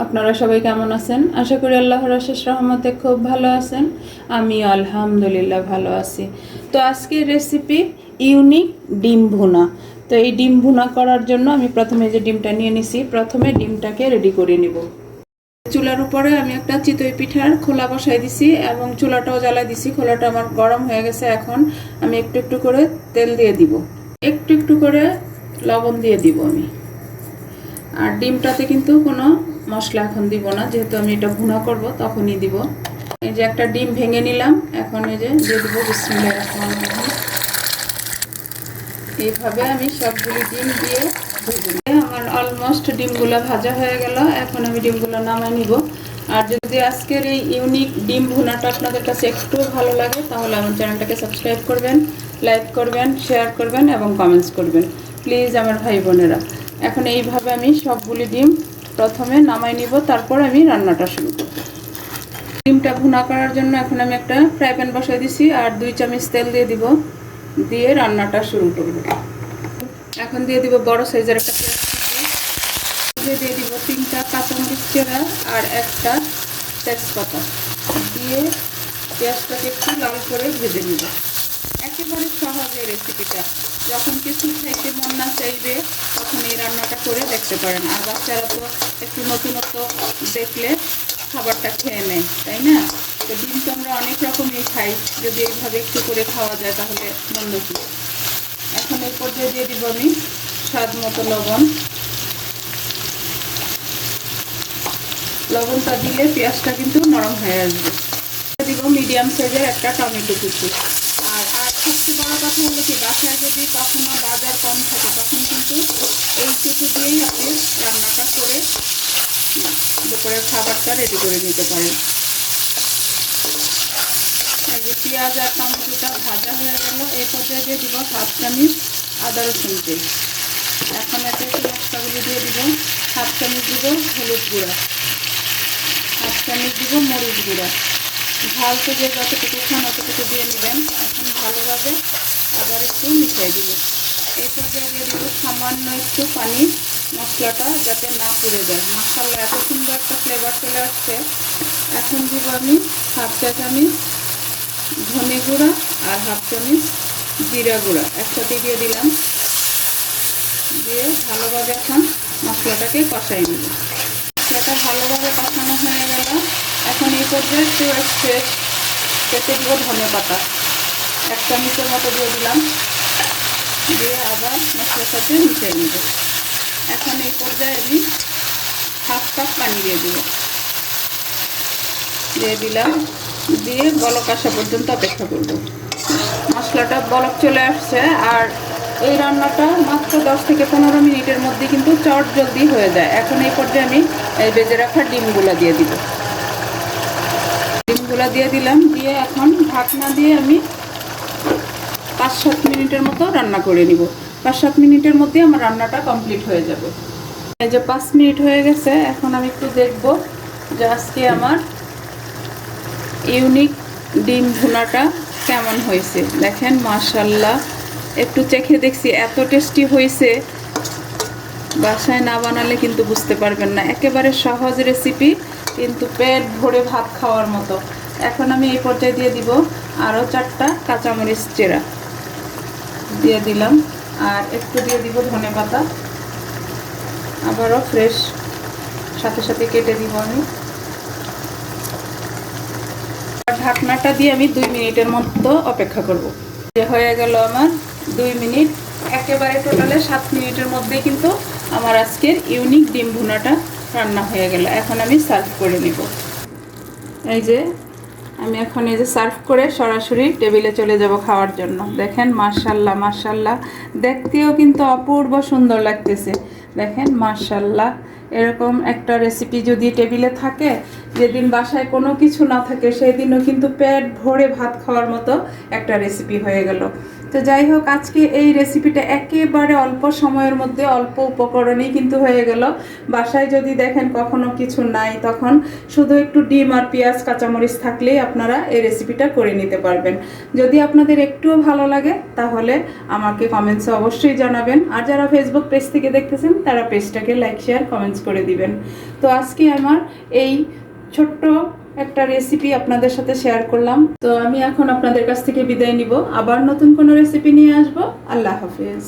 আপনারা সবাই কেমন আছেন? আশা করি আল্লাহর অশেষ রহমতে খুব ভালো আছেন। আমি আলহামদুলিল্লাহ ভালো আছি। তো আজকের রেসিপি ইউনিক ডিম ভুনা। তো এই ডিম ভুনা করার জন্য আমি প্রথমে যে ডিমটা নিয়ে নিছি, প্রথমে ডিমটাকে রেডি করে নিব। চুলার উপরে আমি একটা চিতই পিঠার খোলা বসাই দিছি এবং চুলাটাও জ্বালাই দিছি। খোলাটা আমার গরম হয়ে গেছে। এখন আমি একটু একটু করে তেল দিয়ে দিব, একটু একটু করে লবণ দিয়ে দিব আমি। আর ডিমটাতে কিন্তু কোনো মশলা এখন দিব না, যেহেতু আমি এটা ভুনা করব তখনই দিব। এই যে একটা ডিম ভেঙে নিলাম, এখন এই যে দিয়ে দেবো বিসমিল্লাহির রহমানির রহিম। এইভাবে আমি সবগুলি ডিম দিয়ে ভেজে নিই। আমার অলমোস্ট ডিমগুলো ভাজা হয়ে গেল। এখন আমি ডিমগুলো নামাই নিব। আর যদি আজকের এই ইউনিক ডিম ভুনাটা আপনাদের কাছে একটু ভালো লাগে তাহলে আমার চ্যানেলটাকে সাবস্ক্রাইব করবেন, লাইক করবেন, শেয়ার করবেন এবং কমেন্টস করবেন প্লিজ আমার ভাই বোনেরা। এখন এইভাবে আমি সবগুলি ডিম প্রথমে নামাই নিব, তারপর আমি রান্নাটা শুরু করব। ডিমটা ভুনা করার জন্য এখন আমি একটা ফ্রাই প্যান বসাই দিছি আর 2 চামচ তেল দিয়ে দিব, দিয়ে রান্নাটা শুরু করব। এখন দিয়ে দিব বড় সাইজের একটা পেঁয়াজ, দিয়ে দিব 3টা কাঁচামরিচ চেরা আর একটা তেজপাতা দিয়ে পেঁয়াজটাকে একটু লাল করে ভেজে নিব। একেবারে সহজ এই রেসিপিটা, যখন কিছু খাইতে মন না চাইবে তখন এই রান্নাটা করে দেখতে পারেন। আর বাচ্চারা তো একটু নতুনত্ব দেখলে খাবারটা খেয়ে নেয়, তাই না? তো ডিম তো আমরা অনেক রকমই খাই, যদি এইভাবে একটু করে খাওয়া যায় তাহলে মন্দ কি। এখন এই পর্যায়ে দিয়ে দিব আমি স্বাদ মতো লবণ। লবণটা দিলে পেঁয়াজটা কিন্তু নরম হয়ে আসবে। দিব মিডিয়াম সাইজের একটা টমেটো কুচি। আর সবচেয়ে বড় কথা হলো কি, বাসায় যদি কখনো বাজার কম থাকে তখন কিন্তু এইটুকু দিয়েই আপনি রান্নাটা করে দুপুরের খাবারটা রেডি করে নিতে পারেন। যে পেঁয়াজ আর টমেটোটা ভাজা হয়ে গেল, এই পর্যায়ে দিয়ে দিব 1/2 চামচ আদা রসুন পেস্ট। এখন এতে মশলাগুলি দিয়ে দিব। 1/2 চামচ দিব হলুদ গুঁড়া, 1/2 চামচ দিব মরিচ গুঁড়া। ঝাল তো যে যতটুকু খান অতটুকু দিয়ে নেবেন। এখন ভালোভাবে আবার একটু মিশিয়ে দিব। এই পর্যায়ে দিয়ে দিব সামান্য একটু পানি, মশলাটা যাতে না পুড়ে যায়। মাশাআল্লাহ এত সুন্দর একটা ফ্লেভার চলে আসছে। এখন দিব আমি 1/2 চা চামচ ধনে গুঁড়া আর 1/2 চামচ জিরা গুঁড়া একসাথে দিয়ে দিলাম। দিয়ে ভালোভাবে এখন মশলাটাকে কষাই নেব। মশলাটা ভালোভাবে কষানো হয়ে গেল। এখন এই পর্যায়ে একটু ফ্রেশ কেটে দিব ধনে পাতা 1 চামচের মতো দিয়ে দিলাম। দিয়ে আবার মশলার সাথে মিশিয়ে নেব। এখন এই পর্যায়ে আমি 1/2 কাপ পানি দিয়ে দিলাম। দিয়ে বলক আসা পর্যন্ত অপেক্ষা করব। মশলাটা বলক চলে আসছে। আর এই রান্নাটা মাত্র 10 থেকে 15 মিনিটের মধ্যে কিন্তু চট জলদি হয়ে যায়। এখন এই পর্যায়ে আমি এই ভেজে রাখা ডিমগুলো দিয়ে দিব। ডিমগুলো দিয়ে দিলাম। দিয়ে এখন ঢাকনা দিয়ে আমি 5-7 মিনিটের মতো রান্না করে নিব। 5-7 মিনিটের মধ্যে আমার রান্নাটা কমপ্লিট হয়ে যাবে। এই যে 5 মিনিট হয়ে গেছে। এখন আমি একটু দেখব যে আজকে আমার ইউনিক ডিম ভুনাটা কেমন হয়েছে। দেখেন মাশাআল্লাহ, একটু চেখে দেখছি, এত টেস্টি হয়েছে, বাসায় না বানালে কিন্তু বুঝতে পারবেন না। একেবারে সহজ রেসিপি, কিন্তু পেট ভরে ভাত খাওয়ার মতো। এখন আমি এই পর্যায়ে দিয়ে দিব আরও 4টা কাঁচামরিচ চেরা দিয়ে দিলাম। আর একটু দিয়ে দিব ধনে পাতা, আবারও ফ্রেশ সাথে সাথে কেটে দিব আমি। ঢাকনাটা দিয়ে আমি 2 মিনিটের মতো অপেক্ষা করব। যে হয়ে গেল আমার 2 মিনিট। একেবারে টোটালে 7 মিনিটের মধ্যে কিন্তু আমার আজকের ইউনিক ডিম ভুনাটা রান্না হয়ে গেল। এখন আমি সার্ভ করে নিব। এই যে আমি এখন এই যে সার্ভ করে সরাসরি টেবিলে চলে যাব খাওয়ার জন্য। দেখেন মাশাআল্লাহ মাশাআল্লাহ, দেখতেও কিন্তু অপূর্ব সুন্দর লাগতেছে। দেখেন মাশাআল্লাহ, এরকম একটা রেসিপি যদি টেবিলে থাকে, যেদিন বাসায় কোনো কিছু না থাকে সেই দিনও কিন্তু পেট ভরে ভাত খাওয়ার মতো একটা রেসিপি হয়ে গেল। তো যাই হোক, আজকে এই রেসিপিটা একেবারে অল্প সময়ের মধ্যে অল্প উপকরণেই কিন্তু হয়ে গেল। বাসায় যদি দেখেন কখনো কিছু নাই, তখন শুধু একটু ডিম আর পেঁয়াজ কাঁচামরিচ থাকলেই আপনারা এই রেসিপিটা করে নিতে পারবেন। যদি আপনাদের একটুও ভালো লাগে তাহলে আমাকে কমেন্টসে অবশ্যই জানাবেন। আর যারা ফেসবুক পেজ থেকে দেখতেছেন তারা পেজটাকে লাইক শেয়ার কমেন্টস করে দিবেন। তো আজকে আমার এই ছোট্ট একটা রেসিপি আপনাদের সাথে শেয়ার করলাম। তো আমি এখন আপনাদের কাছ থেকে বিদায় নিব, আবার নতুন কোনো রেসিপি নিয়ে আসবো। আল্লাহ হাফেজ।